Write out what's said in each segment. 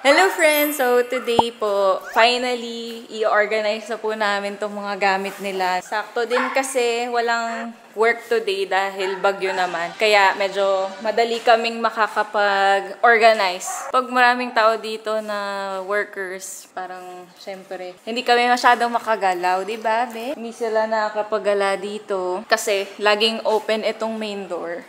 Hello friends! So today po, finally, i-organize na po namin itong mga gamit nila. Sakto din kasi walang work today dahil bagyo naman. Kaya medyo madali kaming makakapag-organize. Pag maraming tao dito na workers, parang syempre, hindi kami masyadong makagalaw, di ba, be? Hindi sila nakakapagala dito kasi laging open itong main door.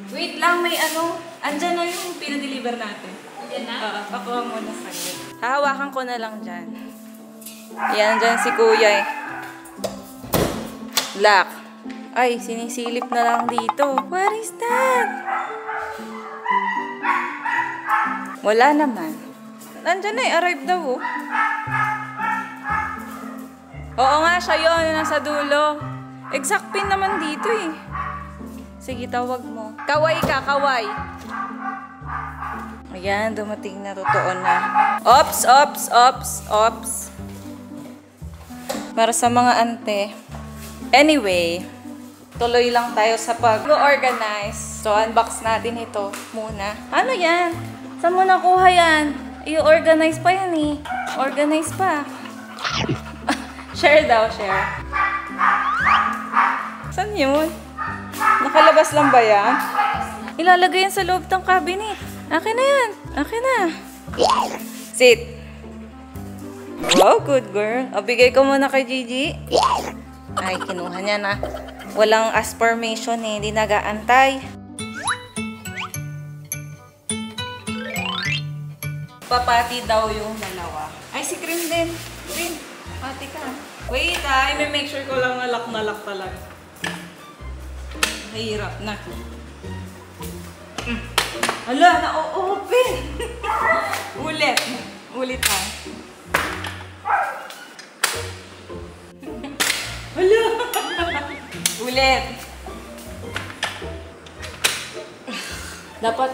Wait lang, may ano, andyan na yung pinadeliver natin. Andyan na? Pakuha mo na sa'yo. Hahawakan ko na lang dyan. Yan, dyan si kuya eh. Lock. Ay, sinisilip na lang dito. What is that? Wala naman. Andyan na eh, arrive daw oh. Oo nga, siya yun, nasa dulo. Exact pin naman dito eh. Sige, tawag mo. Kaway ka, kaway. Ayan, dumating na, totoo na. Ops, ops, ops, ops. Para sa mga ante. Anyway, tuloy lang tayo sa pag-organize. So, unbox natin ito muna. Ano yan? Saan mo nakuha yan? I-organize pa yan eh. Organize pa. Share daw, share. Saan yun? Nakalabas lang ba yan? Ilalagay yan sa loob ng cabinet. Akin na yan. Akin na. Sit. Wow, good girl. O, bigay ko muna kay Gigi. Ay, kinuha niya na. Walang affirmation eh. Hindi nag-aantay. Papati daw yung dalawa. Ay, si Cream din. Cream, pati ka. Wait ah, i-make sure ko lang na lock talaga. Hirap na. Hala, na-open. Ulit. Ulit ha. Hala. Ulit. Dapat.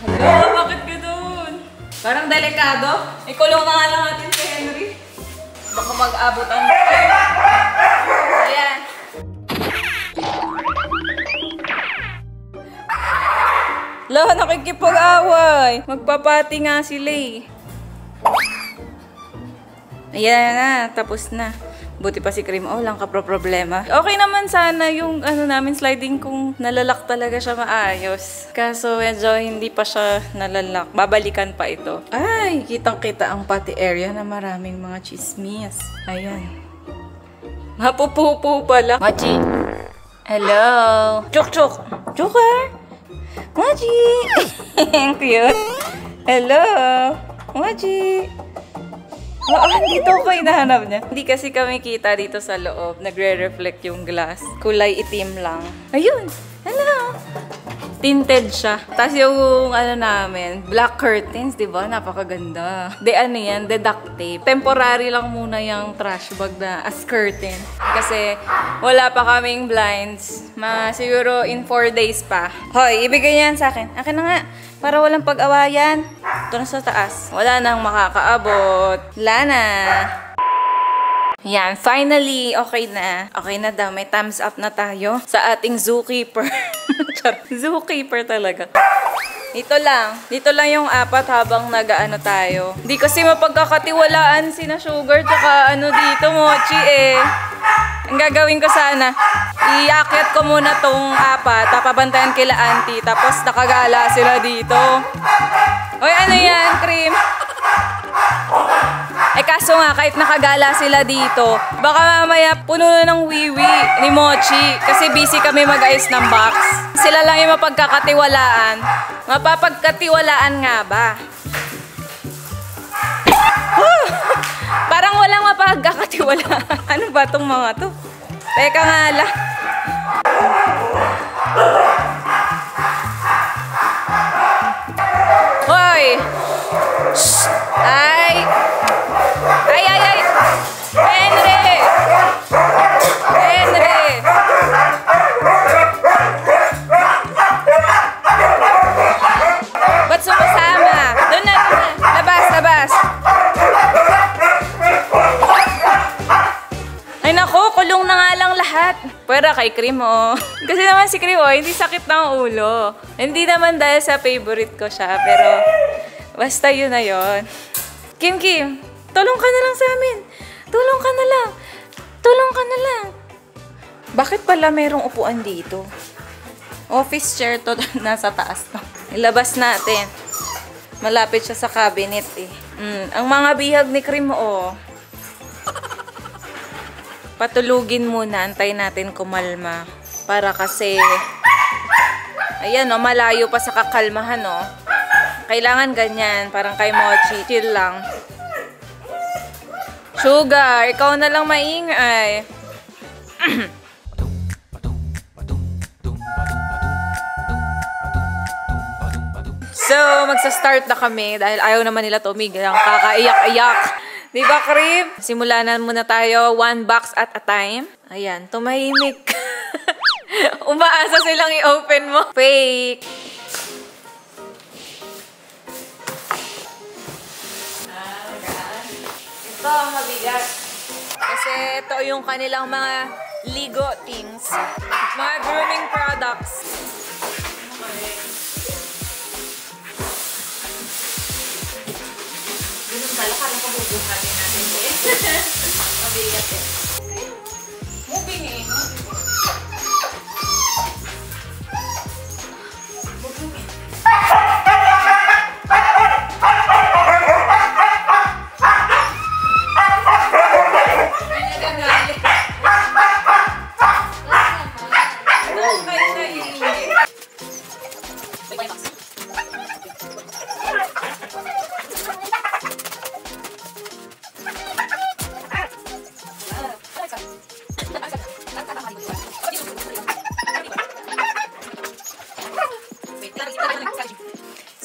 Hala, bakit ka doon? Parang delikado. Ikulong na nga lang natin si Henry. Baka mag-abutan. Ayan. Lah, nakikipag-away. Magpapati nga sila eh. Ayan na, tapos na. Buti pa si Cream. Oh, lang problema. Okay naman sana yung ano namin sliding kung nalalak talaga siya maayos. Kaso medyo hindi pa siya nalalak. Babalikan pa ito. Ay, kitang-kita ang party area na maraming mga chismis. Ayan. Mapupupo pala. Machi. Hello. Chuk-chuk. Chukar. Maji! Ang cute. Hello! Maji! Dito ko hinahanap niya. Hindi kasi kami kita dito sa loob. Nagre-reflect yung glass. Kulay itim lang. Ayun! Hello! Tinted siya. Tapos yung ano namin, black curtains, di ba? Napakaganda. Ano yan? Duct tape. Temporary lang muna yung trash bag na as curtain. Kasi wala pa kaming blinds. Siguro in 4 days pa. Hoy, ibigay niyan sa akin. Akin na nga. Para walang pag-awayan. Ito na sa taas. Wala nang makakaabot. Wala na. Yan, finally, okay na. Okay na daw, may thumbs up na tayo sa ating zookeeper. Zookeeper talaga. Dito lang yung apat habang nag-ano tayo. Hindi kasi mapagkakatiwalaan sina Sugar tsaka ano dito, Mochi eh. Ang gagawin ko sana, iakyat ko muna tong apat, papabantayan kila auntie, tapos nakagala sila dito. Oy, ano yan, Cream? Eh kaso nga, kahit nakagala sila dito, baka mamaya puno na ng wiwi ni Mochi kasi busy kami mag-ayos ng box. Sila lang yung mapagkakatiwalaan. Mapapagkatiwalaan nga ba? Parang walang mapagkakatiwalaan. Ano ba tong mga to? Teka nga lang. Hoy! Shh! Ay! At pwera kay Cream, oh. Kasi naman si Cream, oh, hindi sakit ng ulo. Hindi naman dahil sa favorite ko siya, pero basta yun na yun. Kim, tulong ka na lang sa amin. Tulong ka na lang. Tulong ka na lang. Bakit pala mayroong upuan dito? Office chair to, nasa taas to. Ilabas natin. Malapit siya sa cabinet eh. Ang mga bihag ni Cream, oh. Patulugin muna. Antayin natin kumalma. Para kasi, ayan, oh, malayo pa sa kakalmahan, oh. Kailangan ganyan. Parang kay Mochi. Chill lang. Sugar, ikaw na lang maingay. So, magsa-start na kami dahil ayaw naman nila tumigil. Ang kakaiyak-iyak. Diba, Cream? Simulan muna tayo 1 box at a time. Ayan, tumahimik. Umaasa silang i-open mo. Fake. Ito, mabigat. Kasi ito yung kanilang mga Ligo things. Mga grooming products. Ganun pala, parang kabubuhatin natin eh. Mabigat eh. Moving eh. Moving eh.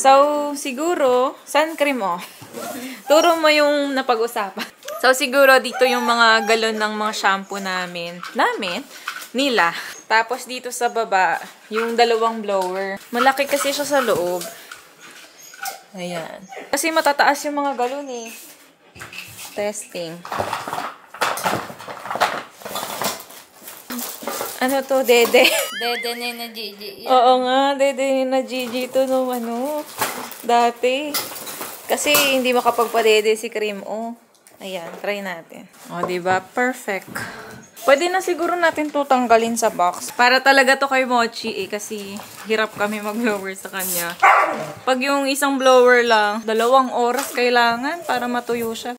So, siguro, sun cream mo. Turo mo yung napag-usapan. So, siguro dito yung mga galon ng mga shampoo namin. Nila. Tapos dito sa baba, yung dalawang blower. Malaki kasi siya sa loob. Ayan. Kasi matataas yung mga galon eh. Testing. Ano to, Dede? Dede ni na Gigi. Oo nga, Dede ni na Gigi to no, ano, dati. Kasi hindi makapagpa-dede si Cream, oh. Ayan, try natin. O, diba? Perfect. Pwede na siguro natin to tanggalin sa box. Para talaga to kay Mochi, eh, kasi hirap kami mag-blower sa kanya. Pag yung isang blower lang, 2 oras kailangan para matuyo siya.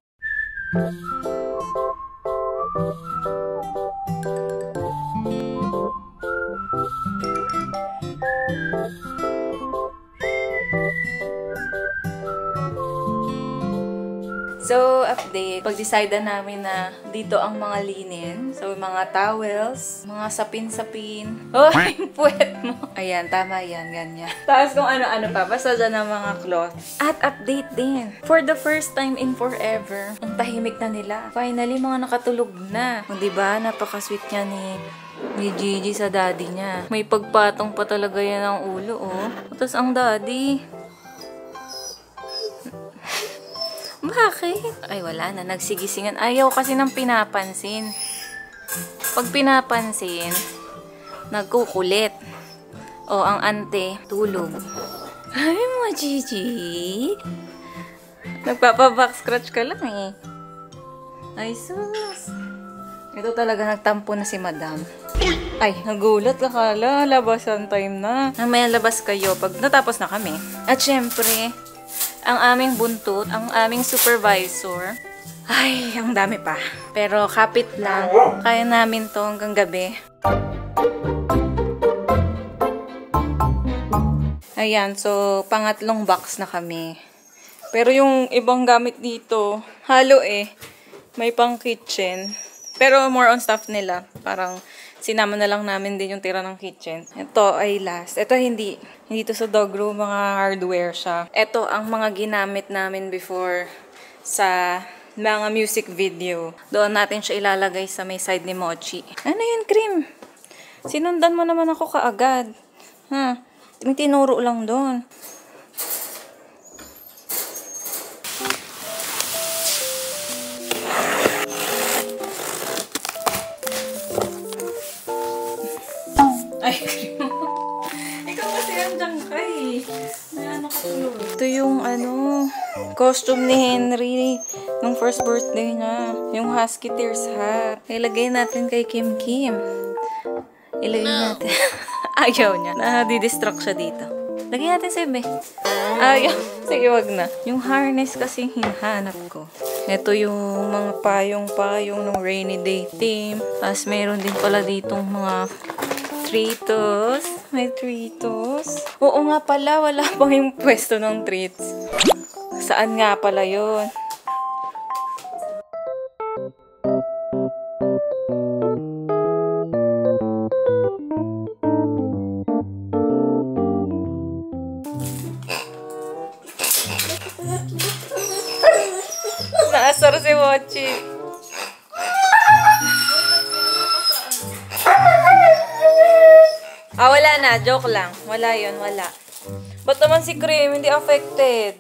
So, update. Pag-decide namin na dito ang mga linen. So, mga towels, mga sapin-sapin. Oh, yung puwet mo. Ayan, tama yan, ganyan. Tapos kung ano-ano pa. Basta dyan ang mga cloth. At update din. For the first time in forever, ang tahimik na nila. Finally, mga nakatulog na. O, diba? Napaka-sweet niya ni Gigi sa daddy niya. May pagpatong pa talaga yan ang ulo, oh. Tapos ang daddy. Bakit? Ay, wala na. Nagsigisingan. Ayaw kasi nang pinapansin. Pag pinapansin, nagkukulit. O, ang ante, tulog. Ay, mga Gigi. Nagpapaback scratch ka lang eh. Ay, sus. Ito talaga nagtampo na si Madam. Ay, nagulat. Akala, labasan time na. Mamaya labas kayo pag natapos na kami. At syempre, ang aming buntot, ang aming supervisor. Ay, ang dami pa. Pero kapit lang. Kaya namin to hanggang gabi. Ayan, so pangatlong box na kami. Pero yung ibang gamit dito, halo eh. May pang kitchen. Pero more on stuff nila. Parang sinama na lang namin din yung tira ng kitchen. Ito ay last. Ito hindi to sa dog room, mga hardware siya. Ito ang mga ginamit namin before sa mga music video. Doon natin siya ilalagay sa may side ni Mochi. Ano yun, Cream? Sinundan mo naman ako kaagad. Ha? Tinuro lang doon. costume ni Henry nung first birthday niya. Yung Husky Tears hat. Ilagay natin kay Kim Kim. Ilagay natin. Ayaw niya. Nadidistract siya dito. Lagyan natin si Be. Ayaw. Sige, wag na. Yung harness kasi hinahanap ko. Ito yung mga payong-payong ng rainy day theme. Tapos meron din pala ditong mga treatos. May treatos. Oo nga pala, wala pang yung pwesto ng treats. Saan nga pala yun? Naasar si Mochi. Wala na. Joke lang. Wala yun. Wala. Ba't naman si Cream hindi affected?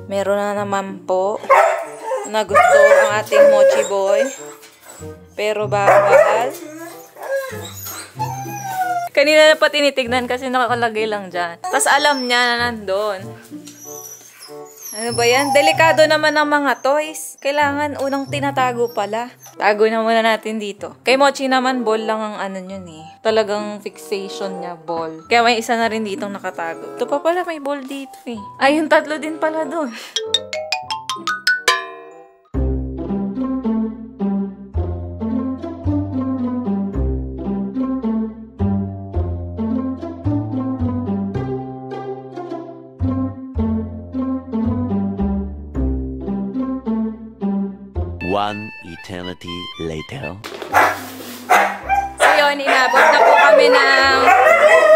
Meron na naman po na gusto ang ating Mochi Boy. Pero bawal. Kanina na pa tinitignan kasi nakakalagay lang dyan. Tapos alam niya na nandun. Ano ba yan? Delikado naman ang mga toys. Kailangan unang tinatago pala. Tago na muna natin dito. Kay Mochi naman, ball lang ang ano yun eh. Talagang fixation niya, ball. Kaya may isa na rin ditong nakatago. Ito pa pala, may ball dito eh. Ay, yung tatlo din pala doon. One eternity later. So yun, inabot na po kami ng...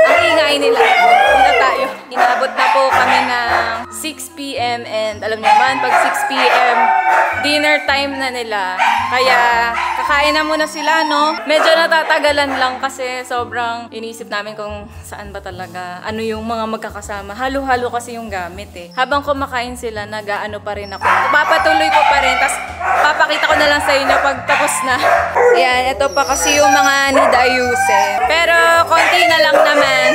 Ang ingay nila. Dito tayo. Inabot na po kami ng 6 p.m. and alam niyo naman, pag 6 p.m. dinner time na nila. Kaya kakain na muna sila, no? Medyo natatagalan lang kasi sobrang inisip namin kung saan ba talaga, ano yung mga magkakasama. Halo-halo kasi yung gamit eh. Habang kumakain sila, nag-aano pa rin ako. Papatuloy ko pa rin, tas papakita ko na lang sa inyo pag tapos na. Yan, ito pa kasi yung mga need ayusin. Pero konti na lang naman.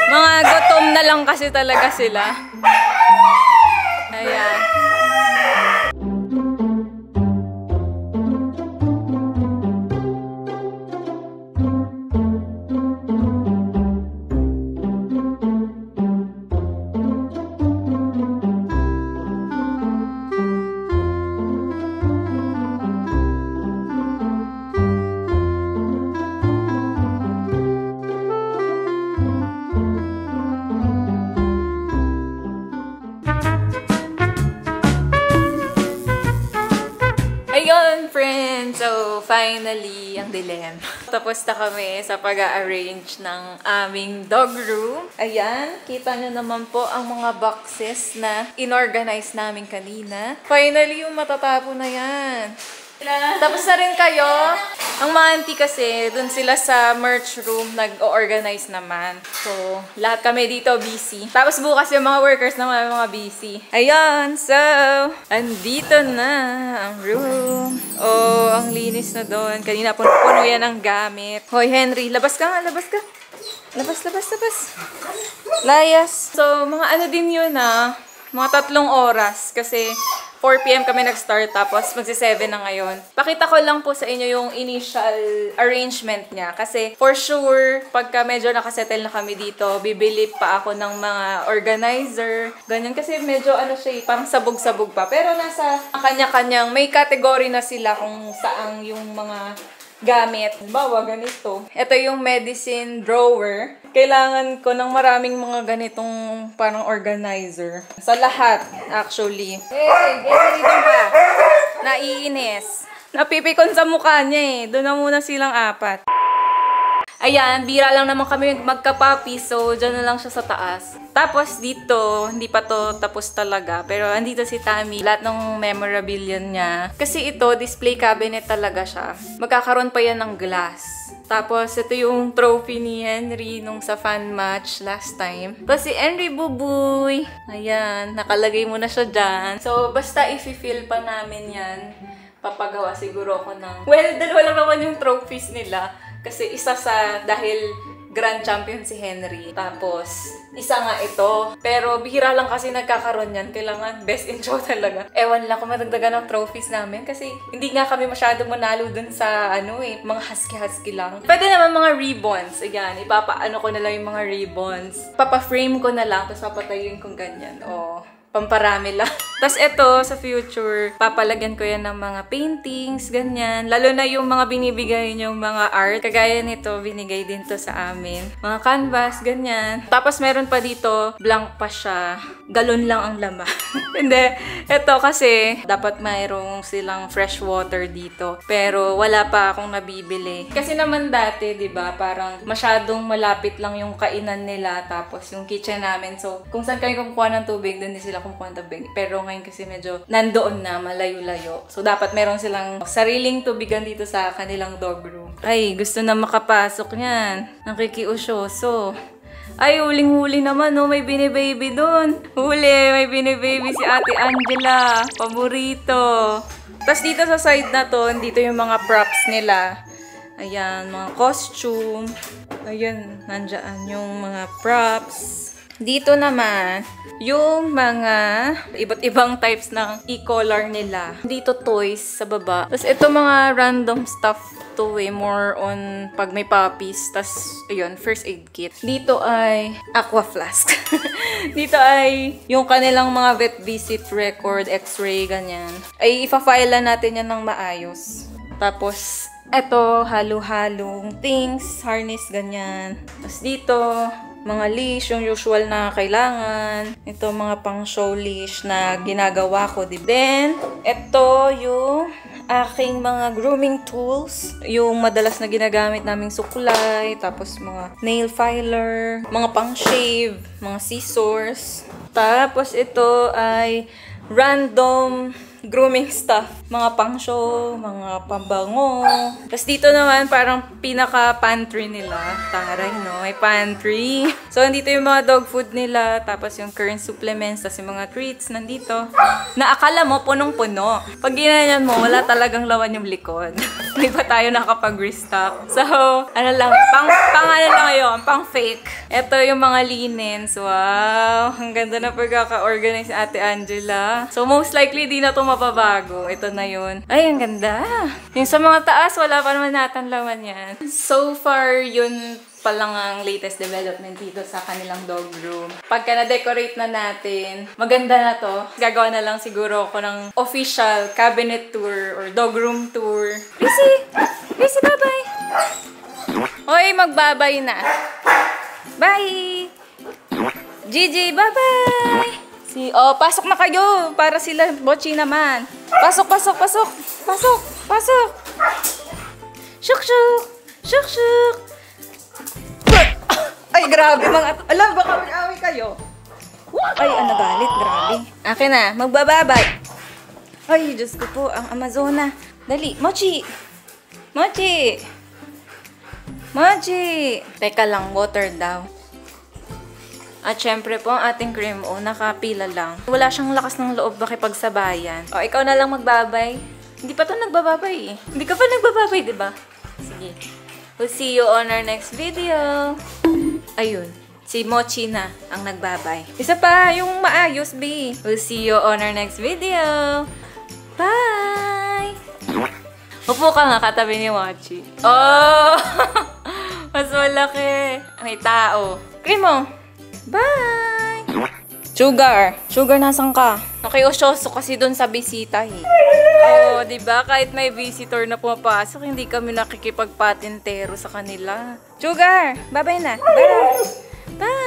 Mga gutom na lang kasi talaga sila. Ayan. Ayun, friends! So, finally, ang dilemma. Tapos na kami sa pag-a-arrange ng aming dog room. Ayan, kita nyo naman po ang mga boxes na inorganize namin kanina. Finally, yung matatapon na yan. Tapos na rin kayo. Ang mga auntie kasi, dun sila sa merch room nag-organize naman. So, lahat kami dito busy. Tapos bukas yung mga workers naman mga busy. Ayan, so, andito na ang room. Oh, ang linis na doon. Kanina puno yan ang gamit. Hoy, Henry, labas ka nga, labas ka. Labas. Layas. So, mga ano din yun mga 3 oras kasi 4 p.m. kami nag-start tapos magsi-7 na ngayon. Pakita ko lang po sa inyo yung initial arrangement niya kasi for sure, pagka medyo nakasettle na kami dito, bibili pa ako ng mga organizer. Ganyan kasi medyo siya, parang sabog-sabog pa. Pero nasa kanya-kanyang, may category na sila kung saan yung mga gamit. Bawa, ganito. Ito yung medicine drawer. Kailangan ko ng maraming mga ganitong parang organizer. Sa lahat, actually. Hey, dito ka. Naiinis. Napipikon sa mukha niya eh. Doon na muna silang 4. Ayan, bira lang naman kami magka-puppy, so dyan na lang siya sa taas. Tapos dito, hindi pa to tapos talaga, pero andito si Tammy, lahat ng memorabilia niya. Kasi ito, display cabinet talaga siya. Magkakaroon pa yan ng glass. Tapos, ito yung trophy ni Henry nung sa fan match last time. Tapos si Henry Bubuy. Ayan, nakalagay mo na siya dyan. So, basta i-fill pa namin yan. Papagawa siguro ako ng... Well, dalawa lang naman yung trophies nila. Kasi isa sa dahil Grand Champion si Henry. Tapos, isa nga ito. Pero bihira lang kasi nagkakaroon yan. Kailangan best in show talaga. Ewan lang kung madagdagan ng trophies namin. Kasi hindi nga kami masyado manalo dun sa mga husky-husky lang. Pwede naman mga ribbons. Ayan, ipapaano ko na lang yung mga ribbons. Papa-frame ko na lang. Tapos papatayuin kong ganyan. Pamparami lang. Tapos ito, sa future, papalagyan ko yan ng mga paintings, ganyan. Lalo na yung mga binibigay yung mga art. Kagaya nito, binigay din to sa amin. Mga canvas, ganyan. Tapos meron pa dito, blank pa siya. Galon lang ang laman. Hindi. Ito kasi, dapat mayroong silang fresh water dito. Pero wala pa akong nabibili. Kasi naman dati, di ba, parang masyadong malapit lang yung kainan nila. Tapos yung kitchen namin. So, kung saan kami kumukuha ng tubig, doon din sila kumukuha ng tubig. Pero ngayon kasi medyo nandoon na, malayo-layo. So, dapat meron silang sariling tubigan dito sa kanilang dog room. Ay, gusto na makapasok niyan. Nakikiusyoso. Ay, huling-huli naman, no? May binibaby doon. Huli, may binibaby si Ate Angela. Paborito. Tapos dito sa side na to, dito yung mga props nila. Ayan, mga costume. Ayan, nandyan yung mga props. Dito naman, yung mga iba't ibang types ng e-collar nila. Dito toys sa baba. Tapos ito mga random stuff to more on pag may puppies. Tapos, ayun, first aid kit. Dito ay aqua flask. Dito ay yung kanilang mga vet visit record, x-ray, ganyan. Ay ipa-file natin yan ng maayos. Tapos, eto, halo-halong things, harness, ganyan. Tapos dito, mga leash, yung usual na kailangan. Ito, mga pang-show leash na ginagawa ko. Then, ito yung aking mga grooming tools. Yung madalas na ginagamit naming suklay. Tapos, mga nail filer, mga pang-shave, mga scissors. Tapos, ito ay random grooming stuff. Mga pang-show, mga pambango. Tapos dito naman, parang pinaka-pantry nila. Taray, no? May pantry. So, nandito yung mga dog food nila. Tapos yung current supplements. Tapos yung mga treats nandito. Na akala mo, punong-puno. Pag ginanyan mo, wala talagang lawan yung likod. Hindi pa tayo nakapag-restock. So, ano lang, pang ano lang yun, pang fake. Ito yung mga linens. Wow! Ang ganda na pagkaka-organize si Ate Angela. So, most likely, di na ito mababago. Ito na yun. Ay, ang ganda. Yung sa mga taas, wala pa naman natanlawan yan. So far, yun pa lang ang latest development dito sa kanilang dog room. Pagka na-decorate na natin, maganda na to. Gagawa na lang siguro ako ng official cabinet tour or dog room tour. Rissy! Rissy, bye-bye! Hoy, magbabay na. Bye! Gigi, bye-bye! Pasok na kayo para sila Bochi naman. Pasok, pasok, pasok. Pasok, pasok. Shuk, shuk. Shuk, shuk. Ay, grabe mga... Alam, baka mag-away kayo. Ay, nagalit. Grabe. Akin na, magbababay. Ay, Diyos ko po, ang Amazona. Dali, Mochi. Mochi. Mochi. Teka lang, water daw. At syempre po, ang ating cream nakapila lang. Wala siyang lakas ng loob makipagsabayan. Ikaw na lang magbabay. Hindi pa to nagbababay eh. Hindi ka pa nagbababay, diba? Sige. We'll see you on our next video. Ayun. Si Mochi na ang nagbabay. Isa pa, yung maayos, B. We'll see you on our next video. Bye! Upo ka nga katabi ni Mochi. Oh! Mas malaki. May tao. Cream mo. Bye! Sugar! Sugar, nasan ka? Nakiusyoso kasi dun sa bisita eh. Diba? Kahit may visitor na pumapasok, hindi kami nakikipagpatintero sa kanila. Sugar! Bye-bye na! Bye! Bye!